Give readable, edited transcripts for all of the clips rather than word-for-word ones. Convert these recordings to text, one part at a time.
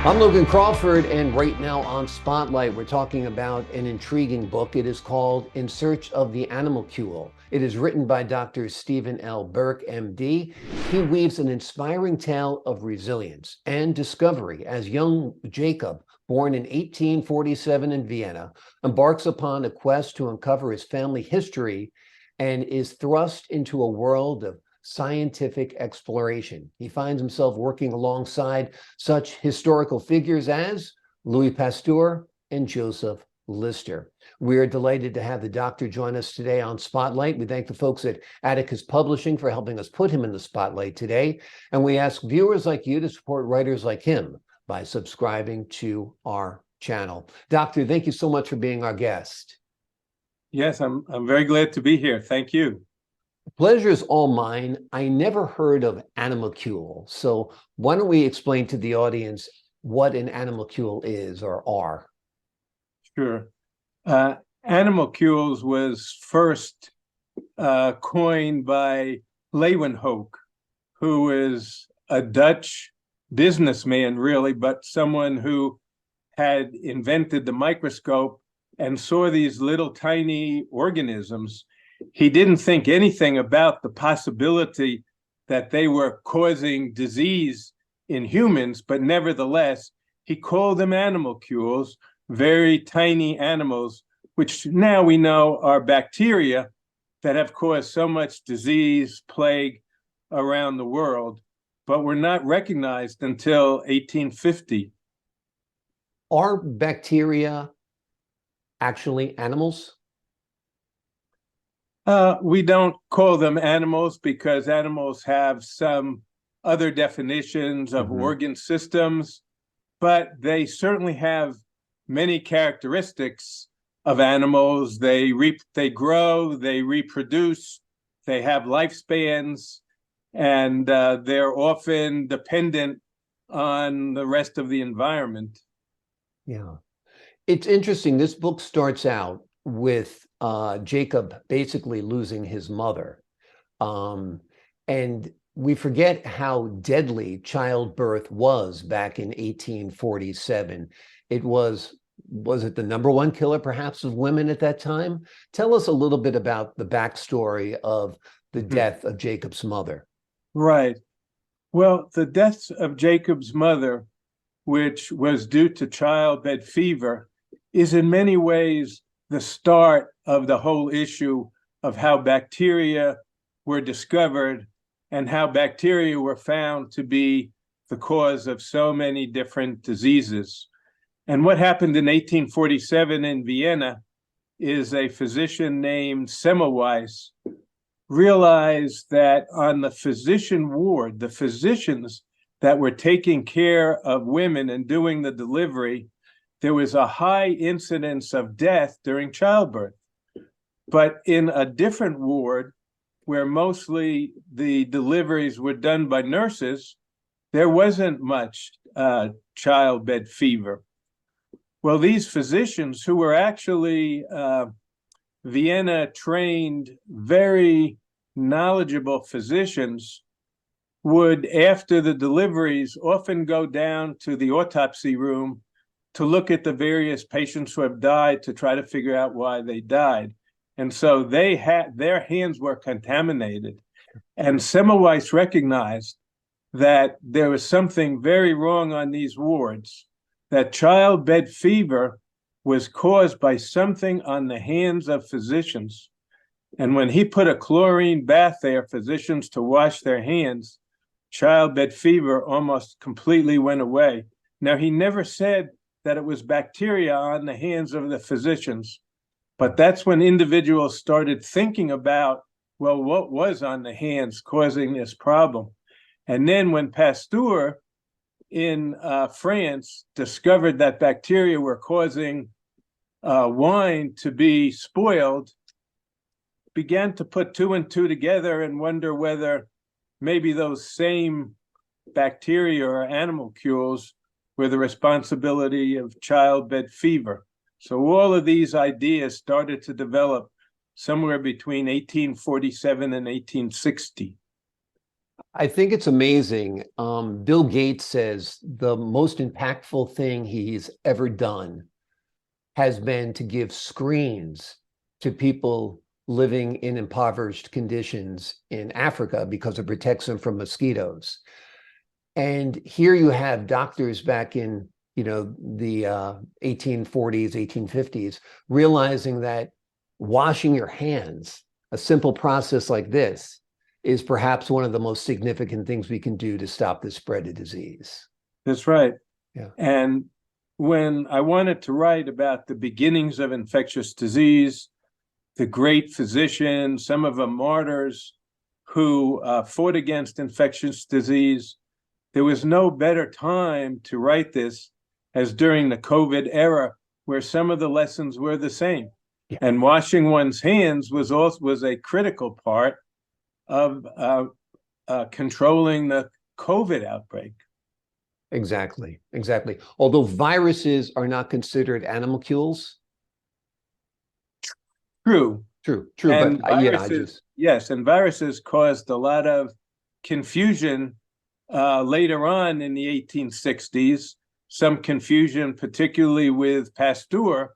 I'm Logan Crawford, and right now on Spotlight, we're talking about an intriguing book. It is called In Search of the Animalcule. It is written by Dr. Stephen L. Berk M.D. He weaves an inspiring tale of resilience and discovery as young Jacob, born in 1847 in Vienna, embarks upon a quest to uncover his family history and is thrust into a world of scientific exploration. He finds himself working alongside such historical figures as Louis Pasteur and Joseph Lister. We're delighted to have the doctor join us today on Spotlight. We thank the folks at Atticus Publishing for helping us put him in the spotlight today. And we ask viewers like you to support writers like him by subscribing to our channel. Doctor, thank you so much for being our guest. Yes, I'm very glad to be here. Thank you. Pleasure is all mine. I never heard of animalcule. So why don't we explain to the audience what an animalcule is or are? Sure. Animalcules was first coined by Leeuwenhoek, who is a Dutch businessman, really, but someone who had invented the microscope and saw these little tiny organisms. He didn't think anything about the possibility that they were causing disease in humans, but nevertheless, he called them animalcules, very tiny animals, which now we know are bacteria that have caused so much disease, plague around the world, but were not recognized until 1850. Are bacteria actually animals? We don't call them animals because animals have some other definitions of organ systems, but they certainly have many characteristics of animals. They grow, they reproduce, they have lifespans, and they're often dependent on the rest of the environment. Yeah. It's interesting. This book starts out with Jacob basically losing his mother. And we forget how deadly childbirth was back in 1847. It was it the #1 killer perhaps of women at that time? Tell us a little bit about the backstory of the death of Jacob's mother. Right. Well, the death of Jacob's mother, which was due to childbed fever, is in many ways the start of the whole issue of how bacteria were discovered and how bacteria were found to be the cause of so many different diseases. And what happened in 1847 in Vienna is a physician named Semmelweis realized that on the physician ward, the physicians that were taking care of women and doing the delivery, there was a high incidence of death during childbirth. But in a different ward, where mostly the deliveries were done by nurses, there wasn't much childbed fever. Well, these physicians, who were actually Vienna-trained, very knowledgeable physicians, would, after the deliveries, often go down to the autopsy room to look at the various patients who have died to try to figure out why they died. And so their hands were contaminated. And Semmelweis recognized that there was something very wrong on these wards, that childbed fever was caused by something on the hands of physicians. And when he put a chlorine bath there, physicians to wash their hands, childbed fever almost completely went away. Now, he never said that it was bacteria on the hands of the physicians, but that's when individuals started thinking about, well, what was on the hands causing this problem? And then when Pasteur in France discovered that bacteria were causing wine to be spoiled, began to put 2 and 2 together and wonder whether maybe those same bacteria or animalcules were the responsibility of childbed fever. So all of these ideas started to develop somewhere between 1847 and 1860. I think it's amazing. Bill Gates says the most impactful thing he's ever done has been to give screens to people living in impoverished conditions in Africa because it protects them from mosquitoes. And here you have doctors back in, the 1840s, 1850s, realizing that washing your hands, a simple process like this, is perhaps one of the most significant things we can do to stop the spread of disease. That's right. Yeah. And when I wanted to write about the beginnings of infectious disease, the great physicians, some of them martyrs, who fought against infectious disease, there was no better time to write this as during the COVID era, where some of the lessons were the same. Yeah. And washing one's hands was a critical part of controlling the COVID outbreak. Exactly. Although viruses are not considered animalcules. True. And But viruses, yes, and viruses caused a lot of confusion later on in the 1860s. Some confusion, particularly with Pasteur,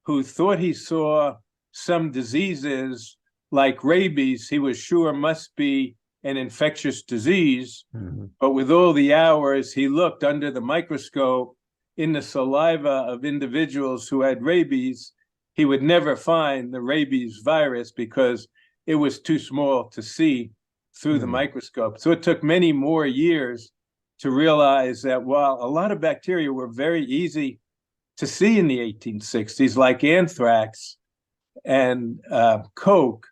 who thought he saw some diseases like rabies. He was sure must be an infectious disease. Mm-hmm. But with all the hours he looked under the microscope in the saliva of individuals who had rabies, he would never find the rabies virus because it was too small to see through the microscope. So it took many more years to realize that while a lot of bacteria were very easy to see in the 1860s, like anthrax and Koch,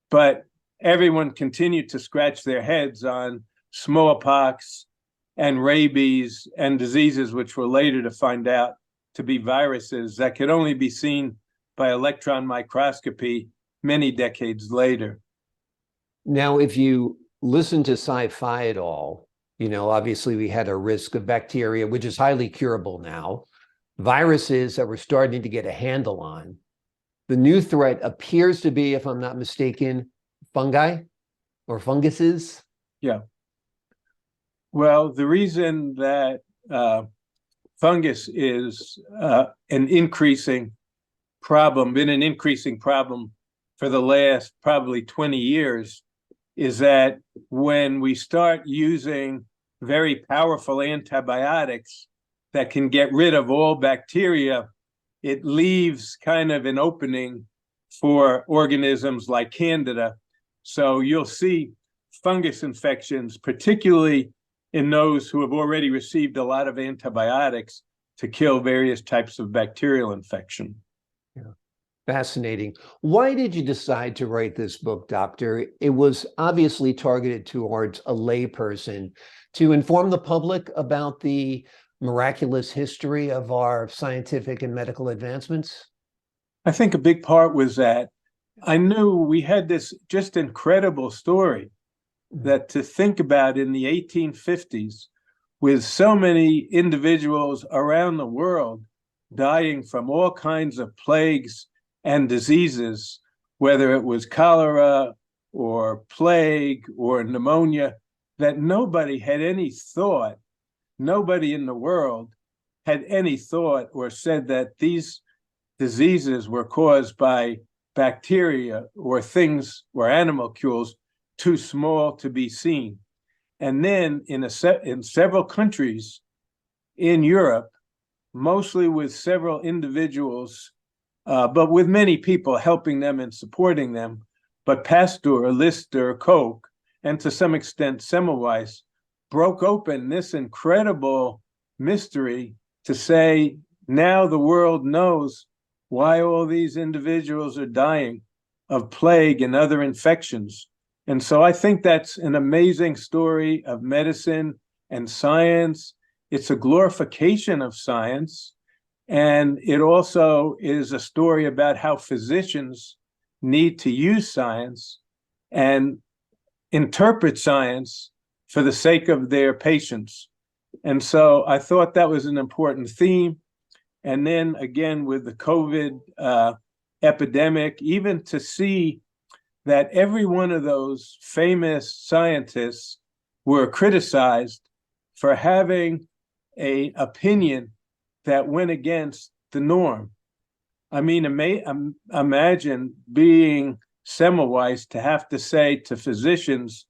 but everyone continued to scratch their heads on smallpox and rabies and diseases which were later to find out to be viruses that could only be seen by electron microscopy many decades later. Now, if you listen to sci-fi at all, obviously we had a risk of bacteria, which is highly curable now, viruses that we're starting to get a handle on. The new threat appears to be, if I'm not mistaken, fungi or funguses. Yeah. Well, the reason that fungus is been an increasing problem for the last probably 20 years is that when we start using very powerful antibiotics that can get rid of all bacteria, it leaves kind of an opening for organisms like Candida. So you'll see fungus infections, particularly in those who have already received a lot of antibiotics to kill various types of bacterial infection. Yeah. Fascinating. Why did you decide to write this book, Doctor? It was obviously targeted towards a layperson to inform the public about the miraculous history of our scientific and medical advancements. I think a big part was that I knew we had this just incredible story that to think about in the 1850s, with so many individuals around the world dying from all kinds of plagues and diseases, whether it was cholera or plague or pneumonia, that nobody had any thought, nobody in the world had any thought or said that these diseases were caused by bacteria or things or animalcules too small to be seen. And then in several countries in Europe, mostly with several individuals, but with many people helping them and supporting them, but Pasteur, Lister, Koch, and to some extent Semmelweis broke open this incredible mystery to say, now the world knows why all these individuals are dying of plague and other infections. And so I think that's an amazing story of medicine and science. It's a glorification of science. And it also is a story about how physicians need to use science and interpret science for the sake of their patients. And so I thought that was an important theme. And then again, with the COVID epidemic, even to see that every one of those famous scientists were criticized for having an opinion that went against the norm. I mean, imagine being Semmelweis to have to say to physicians,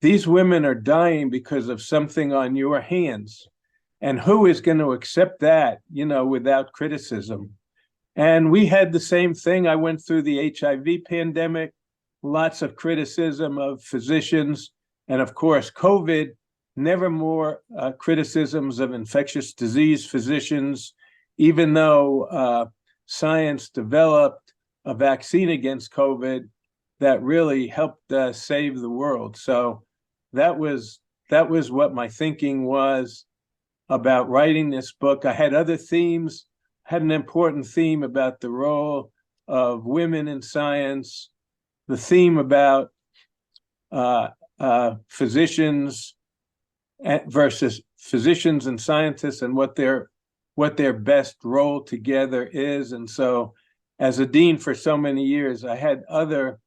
these women are dying because of something on your hands. And who is going to accept that, without criticism? And we had the same thing. I went through the HIV pandemic, lots of criticism of physicians. And of course, COVID, never more criticisms of infectious disease physicians, even though science developed a vaccine against COVID that really helped save the world. So that was what my thinking was about writing this book. I had other themes, had an important theme about the role of women in science, the theme about physicians versus physicians and scientists and what their best role together is. And so as a dean for so many years, I had other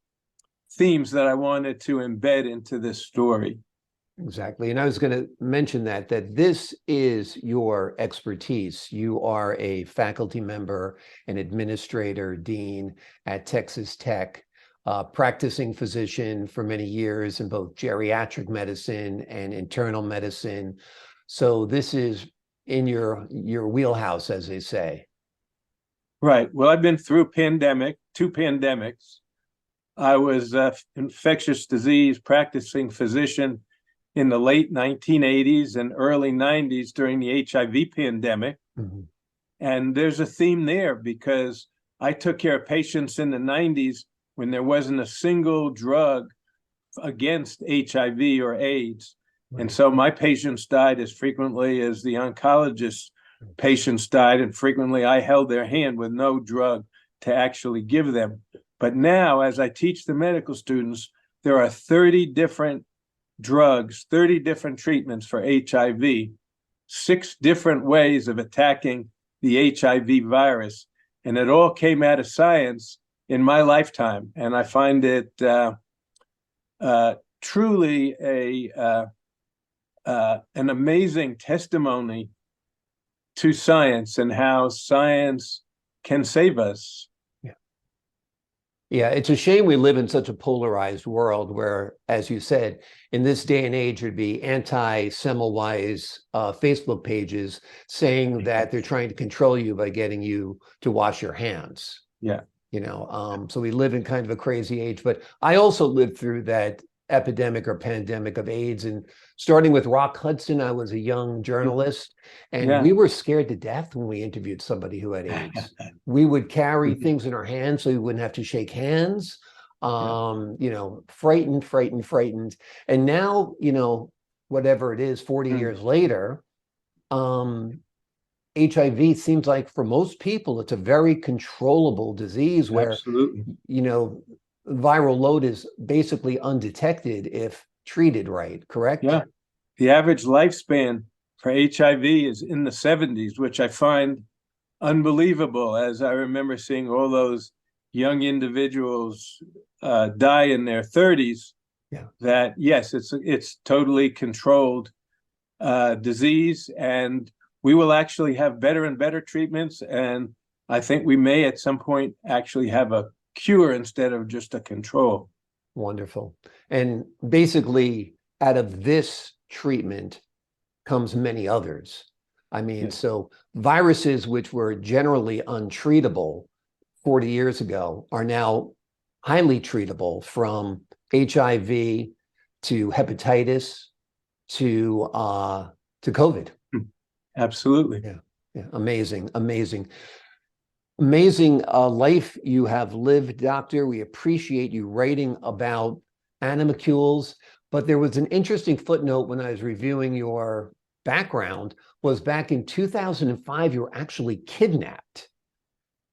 themes that I wanted to embed into this story. Exactly. And I was going to mention that this is your expertise. You are a faculty member, an administrator, dean at Texas Tech, practicing physician for many years in both geriatric medicine and internal medicine. So this is in your wheelhouse, as they say. Right. Well, I've been through two pandemics. I was an infectious disease practicing physician in the late 1980s and early 90s during the HIV pandemic. Mm-hmm. And there's a theme there because I took care of patients in the 90s when there wasn't a single drug against HIV or AIDS. Right. And so my patients died as frequently as the oncologist patients died, and frequently I held their hand with no drug to actually give them. But now, as I teach the medical students, there are 30 different drugs, 30 different treatments for HIV, 6 different ways of attacking the HIV virus. And it all came out of science in my lifetime. And I find it truly an amazing testimony to science and how science can save us. Yeah, it's a shame we live in such a polarized world where, as you said, in this day and age, there'd be anti-Semmelweis Facebook pages saying that they're trying to control you by getting you to wash your hands. Yeah. So we live in kind of a crazy age. But I also lived through that epidemic or pandemic of AIDS. And starting with Rock Hudson, I was a young journalist, and we were scared to death when we interviewed somebody who had AIDS. We would carry things in our hands so we wouldn't have to shake hands. Frightened. And now, whatever it is, 40 years later, HIV seems like for most people, it's a very controllable disease where, absolutely, viral load is basically undetected if treated right, correct? Yeah. The average lifespan for HIV is in the 70s, which I find unbelievable, as I remember seeing all those young individuals die in their 30s. Yeah. That, yes, it's totally controlled disease, and we will actually have better and better treatments. And I think we may at some point actually have a cure instead of just a control. Wonderful. And basically, out of this treatment comes many others. I mean, so viruses which were generally untreatable 40 years ago are now highly treatable, from HIV to hepatitis to COVID. Absolutely. Yeah. Amazing life you have lived, Doctor. We appreciate you writing about animalcules. But there was an interesting footnote when I was reviewing your background, was back in 2005, you were actually kidnapped.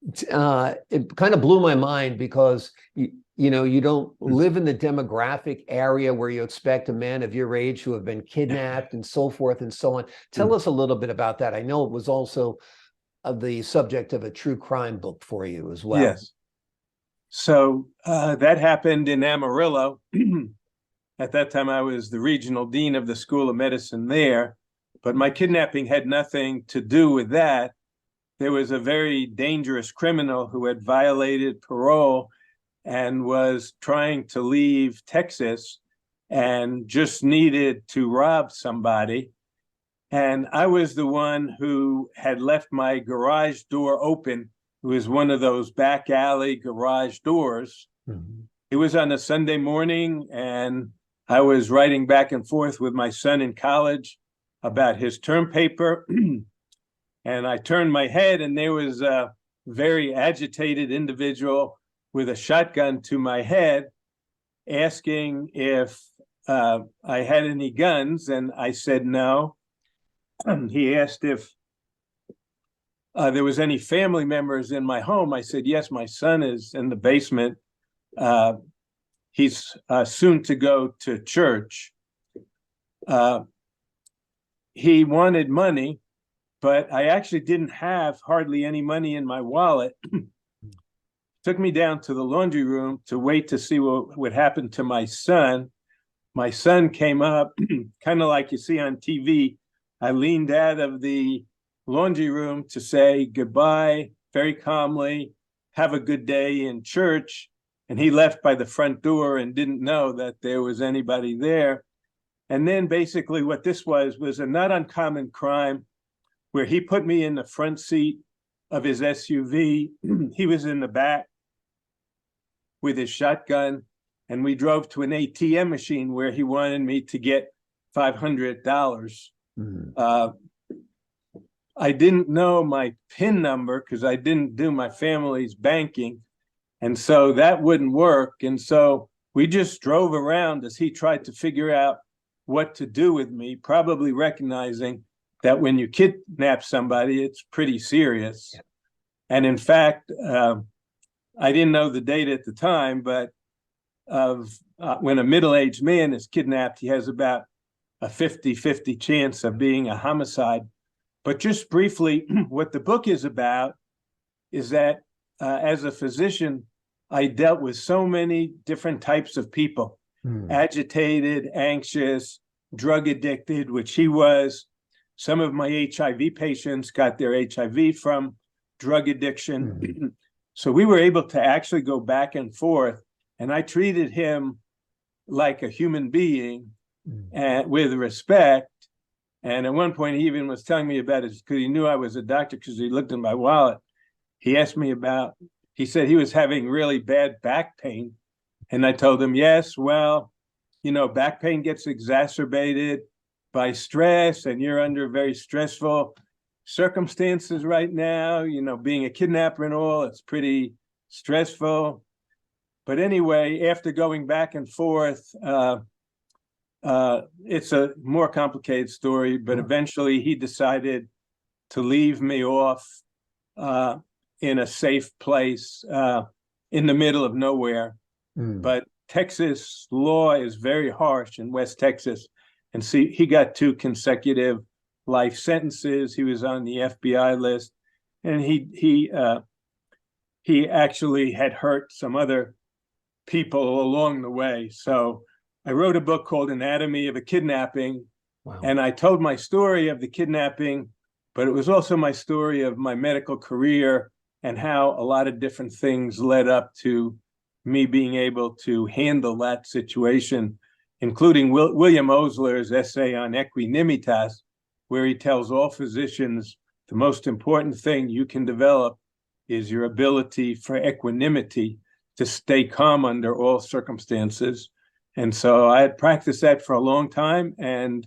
It kind of blew my mind because, you don't live in the demographic area where you expect a man of your age to have been kidnapped and so forth and so on. Tell us a little bit about that. I know it was also the subject of a true crime book for you as well. Yes. So that happened in Amarillo. At that time, I was the regional dean of the School of Medicine there, but my kidnapping had nothing to do with that. There was a very dangerous criminal who had violated parole and was trying to leave Texas and just needed to rob somebody. And I was the one who had left my garage door open. It was one of those back alley garage doors. Mm-hmm. It was on a Sunday morning, and I was writing back and forth with my son in college about his term paper. And I turned my head, and there was a very agitated individual with a shotgun to my head asking if I had any guns, and I said no. He asked if there was any family members in my home. I said, yes, my son is in the basement. He's soon to go to church. He wanted money, but I actually didn't have hardly any money in my wallet. Took me down to the laundry room to wait to see what would happen to my son. My son came up, kind of like you see on TV. I leaned out of the laundry room to say goodbye very calmly, have a good day in church. And he left by the front door and didn't know that there was anybody there. And then basically what this was a not uncommon crime where he put me in the front seat of his SUV. He was in the back with his shotgun, and we drove to an ATM machine where he wanted me to get $500. Mm-hmm. I didn't know my PIN number because I didn't do my family's banking, and so that wouldn't work. And so we just drove around as he tried to figure out what to do with me, probably recognizing that when you kidnap somebody, it's pretty serious. Yeah. And in fact, I didn't know the date at the time, but when a middle-aged man is kidnapped, he has about a 50-50 chance of being a homicide. But just briefly, what the book is about is that as a physician, I dealt with so many different types of people, agitated, anxious, drug addicted, which he was. Some of my HIV patients got their HIV from drug addiction. So we were able to actually go back and forth, and I treated him like a human being and with respect. And at one point, he even was telling me about it because he knew I was a doctor because he looked in my wallet. He asked me about, he said he was having really bad back pain. And I told him, yes, well, you know, back pain gets exacerbated by stress, and you're under very stressful circumstances right now, you know, being a kidnapper and all, it's pretty stressful. But anyway, after going back and forth, it's a more complicated story, but eventually he decided to leave me off in a safe place in the middle of nowhere. But Texas law is very harsh in West Texas. And see, he got 2 consecutive life sentences. He was on the FBI list, and he actually had hurt some other people along the way. So I wrote a book called Anatomy of a Kidnapping. Wow. And I told my story of the kidnapping, but it was also my story of my medical career and how a lot of different things led up to me being able to handle that situation, including William Osler's essay on equanimitas, where he tells all physicians the most important thing you can develop is your ability for equanimity, to stay calm under all circumstances. And so I had practiced that for a long time and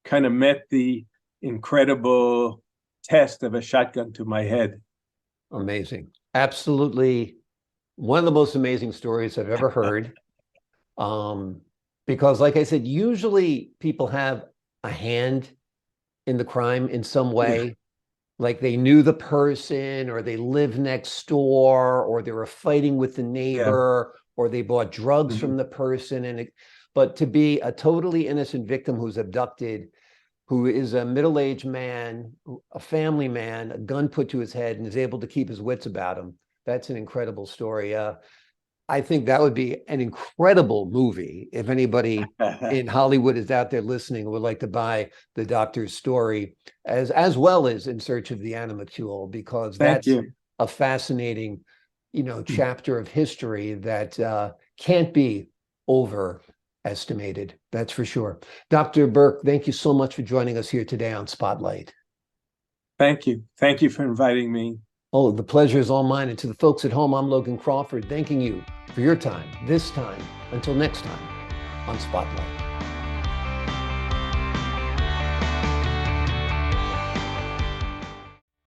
kind of met the incredible test of a shotgun to my head. Amazing. Absolutely. One of the most amazing stories I've ever heard. Because like I said, usually people have a hand in the crime in some way. Yeah. Like they knew the person, or they lived next door, or they were fighting with the neighbor, or they bought drugs from the person. But to be a totally innocent victim who's abducted, who is a middle-aged man, a family man, a gun put to his head, and is able to keep his wits about him, that's an incredible story. I think that would be an incredible movie. If anybody in Hollywood is out there listening and would like to buy the doctor's story, as well as In Search of the Animalcule, because Thank that's you. a fascinating, chapter of history that can't be overestimated. That's for sure. Dr. Berk, thank you so much for joining us here today on Spotlight. Thank you. Thank you for inviting me. Oh, the pleasure is all mine. And to the folks at home, I'm Logan Crawford, thanking you for your time this time. Until next time on Spotlight.